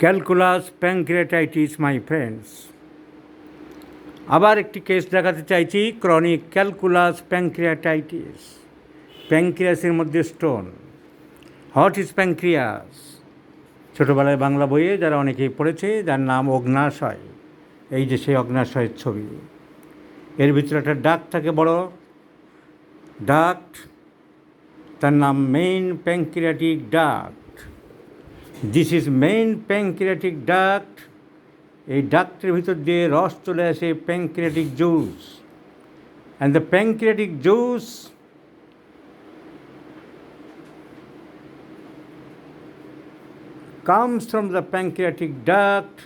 Calculus pancreatitis my friends. আবার একটি case দেখাতে চাইছি, ক্রনিক ক্যালকুলাস প্যানক্রিয়াটাইটিস। প্যানক্রিয়াসের মধ্যে স্টোন। What is pancreas? ছোটোবেলায় বাংলা বইয়ে যারা অনেকেই পড়েছে, যার নাম অগ্ন্যাশয়। এই যে সেই অগ্ন্যাশয়ের ছবি, এর ভিতরে একটা ডাক্ট থাকে, বড় ডাক্ট, তার নাম main pancreatic duct. This is main pancreatic duct. এই ডাক্টের ভিতর দিয়ে রস চলে আসে pancreatic juice, and the pancreatic juice comes from the pancreatic duct,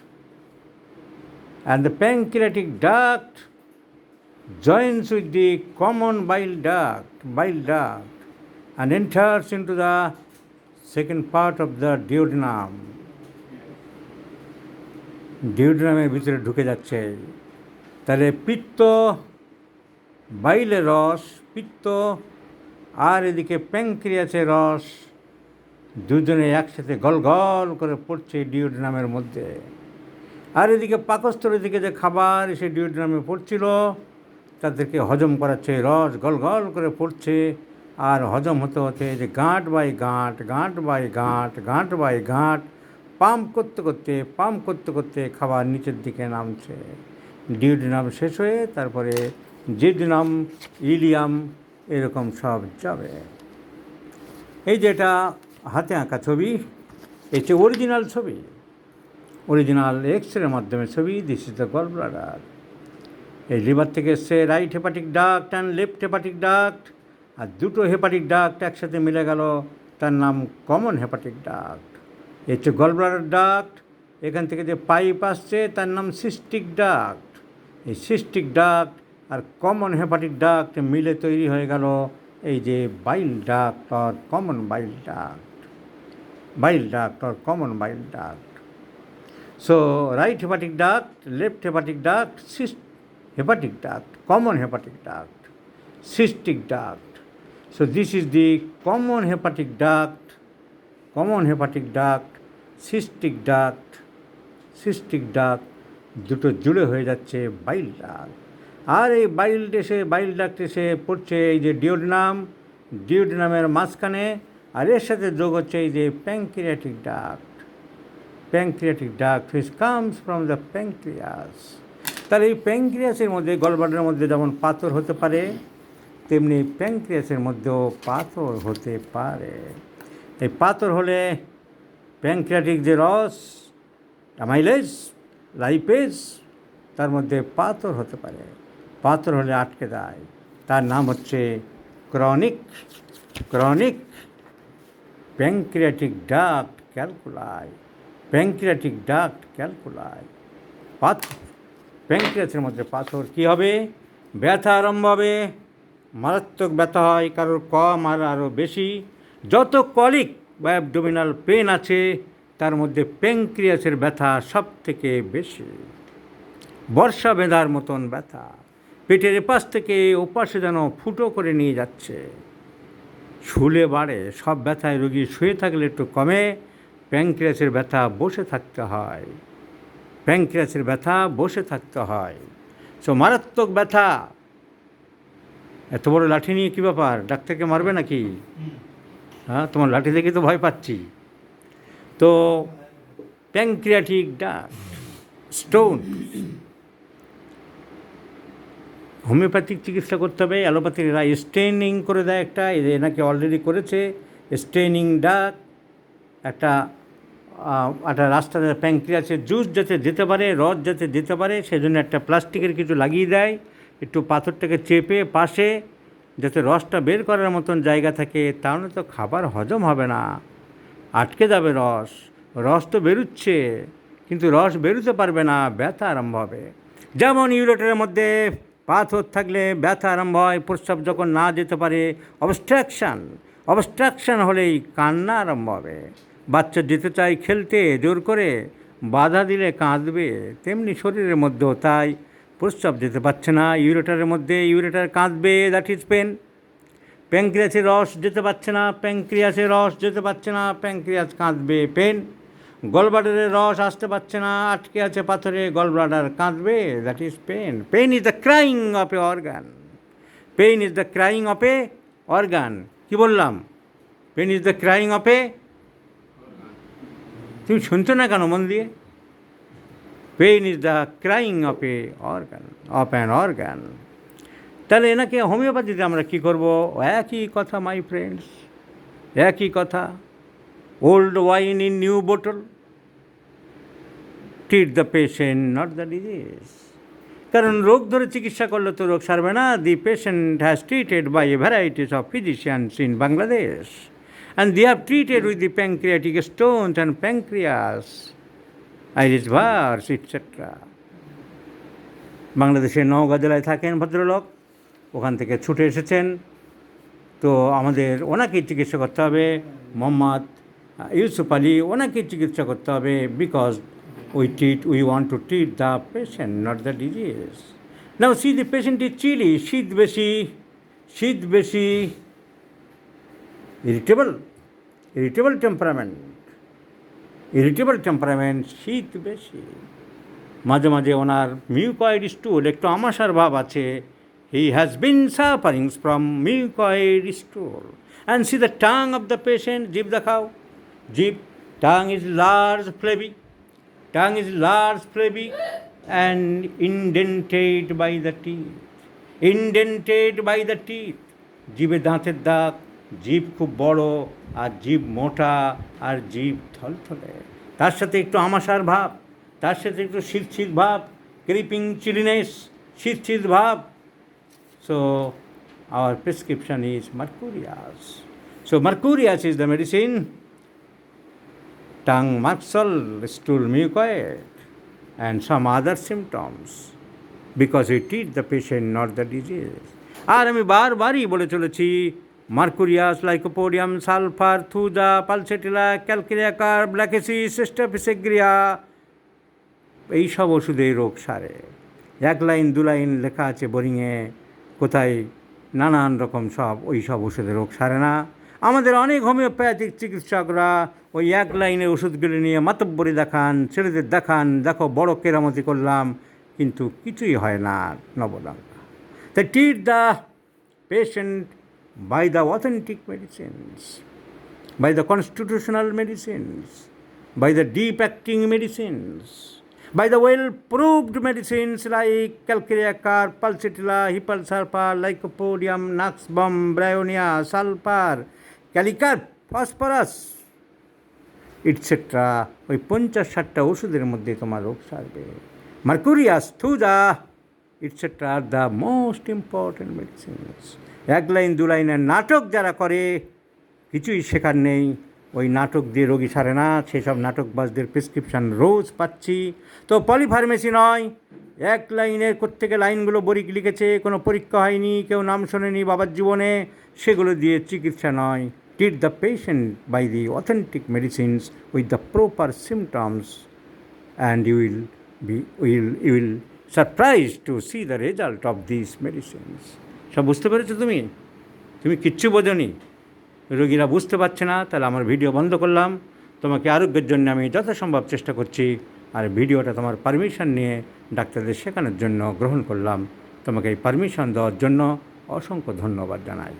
and the pancreatic duct joins with the common bile duct and enters into the second part of the duodenum. ডিউডেনামের ভিতরে ঢুকে যাচ্ছে। তাহলে পিত্ত, বাইলের রস, পিত্ত আর এদিকে প্যানক্রিয়াসের রস দুজনে একসাথে গল গল করে পড়ছে ডিউডেনামের মধ্যে। আর এদিকে পাকস্থলীর দিকে যে খাবার সে ডিউডেনামে পড়ছিল, তাদেরকে হজম করাচ্ছে, রস গল গল করে পড়ছে। আর হজম হতে হতে যে গাঁট বাই গাঁট পাম্প করতে করতে খাবার নিচের দিকে নামছে। ডিউডেনাম শেষ হয়ে তারপরে জেডুনাম, ইলিয়াম, এরকম সব যাবে। এই যেটা হাতে আঁকা ছবি, এটা অরিজিনাল ছবি, অরিজিনাল এক্সরের মাধ্যমে ছবি। This is the gallbladder. এই লিভার থেকে এসছে right hepatic duct and left hepatic duct, আর দুটো হেপাটিক ডাক্ট একসাথে মিলে গেল, তার নাম কমন হেপাটিক ডাক্ট। এই হচ্ছে গল ব্লাডার ডাক্ট। এখান থেকে যে পাইপ আসছে তার নাম সিস্টিক ডাক্ট। এই সিস্টিক ডাক্ট আর কমন হেপাটিক ডাক্ট মিলে তৈরি হয়ে গেল এই যে বাইল duct or common bile duct. So right hepatic duct, left hepatic duct, hepatic duct, common hepatic duct, cystic duct. So this is the common hepatic duct, cystic duct, দুটো জুড়ে হয়ে যাচ্ছে বাইল ডাক্ট। আর এই বাইল ডাক্ট এসে পড়ছে এই যে ডিওডেনামের মাঝখানে, আর এর সাথে যোগ হচ্ছে এই যে pancreatic duct which comes from the pancreas. তাহলে এই প্যানক্রিয়াসের মধ্যে, গলব্লাডারের মধ্যে যেমন পাথর হতে পারে, তেমনি প্যানক্রিয়াসের মধ্যেও পাথর হতে পারে। এই পাথর হলে প্যানক্রিয়াটিক যে রস, অ্যামাইলেজ, লাইপেজ, তার মধ্যে পাথর হতে পারে। পাথর হলে আটকে যায়, তার নাম হচ্ছে chronic pancreatic duct calculi. Pancreatic duct calculi, পাথর, প্যানক্রিয়াসের মধ্যে পাথর। কী হবে? ব্যথা আরম্ভ হবে, মারাত্মক ব্যথা হয়, কারোর কম আর আরও বেশি। যত কলিক বা অ্যাবডোমিনাল পেন আছে তার মধ্যে প্যানক্রিয়াসের ব্যথা সব থেকে বেশি। বর্ষা বেঁধার মতন ব্যথা, পেটের এপাশ থেকে ওপাশে যেন ফুটো করে নিয়ে যাচ্ছে। শুলে বাড়ে, সব ব্যথায় রোগী শুয়ে থাকলে একটু কমে, প্যানক্রিয়াসের ব্যথা বসে থাকতে হয়। সো মারাত্মক ব্যথা। এত বড় লাঠি নিয়ে কী ব্যাপার, ডাক্তারকে মারবে নাকি? হ্যাঁ, তোমার লাঠি দেখে তো ভয় পাচ্ছি। তো প্যানক্রিয়াটিক ডাক্ট স্টোন, হোমিওপ্যাথিক চিকিৎসা করতে হবে। অ্যালোপ্যাথিকরা স্টেনিং করে দেয়, একটা এনাকে অলরেডি করেছে স্টেনিং ডাক্ট। একটা রাস্তাতে প্যানক্রিয়াসের জুস যাতে যেতে পারে, রস যাতে যেতে পারে, সেজন্য একটা প্লাস্টিকের কিছু লাগিয়ে দেয়, একটু পাথরটাকে চেপে পাশে, যাতে রসটা বের করার মতন জায়গা থাকে। তাহলে তো খাবার হজম হবে না, আটকে যাবে রস তো বেরোচ্ছে, কিন্তু রস বেরোতে পারবে না, ব্যথা আরম্ভ হবে। যেমন ইউরেটারের মধ্যে পাথর থাকলে ব্যথা আরম্ভ হয়, প্রস্রাব যখন না যেতে পারে, অবস্ট্রাকশান হলেই কান্না আরম্ভ হবে। বাচ্চা যেতে চায় খেলতে, জোর করে বাধা দিলে কাঁদবে। তেমনি শরীরের মধ্যেও তাই, প্রস্রাব যেতে পারছে না, ইউরেটার কাঁদবে, দ্যাট ইজ পেন। প্যানক্রিয়াসে রস যেতে পারছে না, প্যানক্রিয়াস কাঁদবে, পেন। গলব্লাডারের রস আসতে পারছে না, আটকে আছে পাথরে, গলব্লাডার কাঁদবে, that is pain. Pain is the crying of a organ. Pain is the crying of a organ. কী বললাম? Pain is the crying of a, তুমি শুনছো না কেন মন দিয়ে? Pain is the crying of a organ, of an organ. তাহলে এনাকে হোমিওপ্যাথিতে আমরা কী করবো? একই কথা মাই ফ্রেন্ডস, একই কথা। Old wine in new bottle. Treat the patient, not the disease. কারণ রোগ ধরে চিকিৎসা করলে তো রোগ সারবে না। The patient has treated by a varieties of physicians in Bangladesh, and they have treated with the pancreatic stones and pancreas, iris bars, etc. বাংলাদেশের নওগাঁ জেলায় থাকেন ভদ্রলোক, ওখান থেকে ছুটে এসেছেন। তো আমাদের ওনাকেই চিকিৎসা করতে হবে, মোহাম্মদ ইউসুফ আলী, ওনাকেই চিকিৎসা করতে হবে। Because we want to treat the patient, not the disease. Now see, the patient is chilly, শীত বেশি, irritable temperament, শীত বেশি। মাঝে মাঝে ওনার মিউকয়েড স্টুল, একটু আমাশার ভাব আছে। He has been suffering from mucoid stool. And see the tongue of the patient, জিভ দেখাও, জিভ, tongue is large, flabby, and indented by the teeth. জিভে দাঁতের দাগ, জিভ খুব বড়, আর জিভ মোটা, আর জিভ থলথলে। তার সাথে একটু আমাশার ভাব, তার সাথে একটু শীত ভাব, ক্রিপিং চিলিনেস, শীত ভাব। So our prescription is mercurius. So mercurius is the medicine. Tongue muscle, stool mucoid, and some other symptoms, because we treat the patient, not the disease. আর আমি বারবারই বলে চলেছি, mercurius, lycopodium, sulphur, thuja, pulsatilla, calcarea carb, lachesis, staphysagria, এইসব ওষুধে রোগ সারে। 1 line 2 line লেখা আছে বোরিংয়ে, কোথায় নানান রকম ওই সব ওষুধে রোগ সারে না। আমাদের অনেক হোমিওপ্যাথিক চিকিৎসকরা ওই 1 লাইনের ওষুধগুলি নিয়ে মাতব্বরি দেখান, ছেলেদের দেখান, দেখো বড় কেরামতি করলাম, কিন্তু কিছুই হয় না নবদঙ্গা। তাই treat the patient by the authentic medicines, by the constitutional medicines, by the deep acting medicines, by the well proved medicines like calcarea-car, pulsatilla, hippalsulfur, lycopodium, nuxbum, bryonia, sulfur, calicar, phosphorus, etc. ওই 50-60টা ওষুধের মধ্যে তোমার রোগ সারবে। Mercurius, thuja, etc. are the most important medicines. 1 line 2 লাইনের নাটক যারা করে, কিছুই শেখার নেই, ওই নাটক দিয়ে রোগী সারে না। সেসব নাটকবাজদের প্রেসক্রিপশান রোজ পাচ্ছি। তো পলিফার্মেসি নয়, 1 লাইনের কোত্থেকে লাইনগুলো বরিক লিখেছে, কোনো পরীক্ষা হয়নি, কেউ নাম শোনেনি বাবার জীবনে, সেগুলো দিয়ে চিকিৎসা নয়। Treat the patient by the authentic medicines with the proper symptoms, and you will surprise to see the result of this medicines. সব বুঝতে পেরেছো? তুমি কিচ্ছু বোঝোনি, রোগীরা বুঝতে পারছে না। তাহলে আমার ভিডিও বন্ধ করলাম। তোমাকে আরোগ্যের জন্য আমি যথাসম্ভব চেষ্টা করছি, আর ভিডিওটা তোমার পারমিশন নিয়ে ডাক্তারদের শেখানোর জন্য গ্রহণ করলাম। তোমাকে এই পারমিশন দেওয়ার জন্য অসংখ্য ধন্যবাদ জানাই।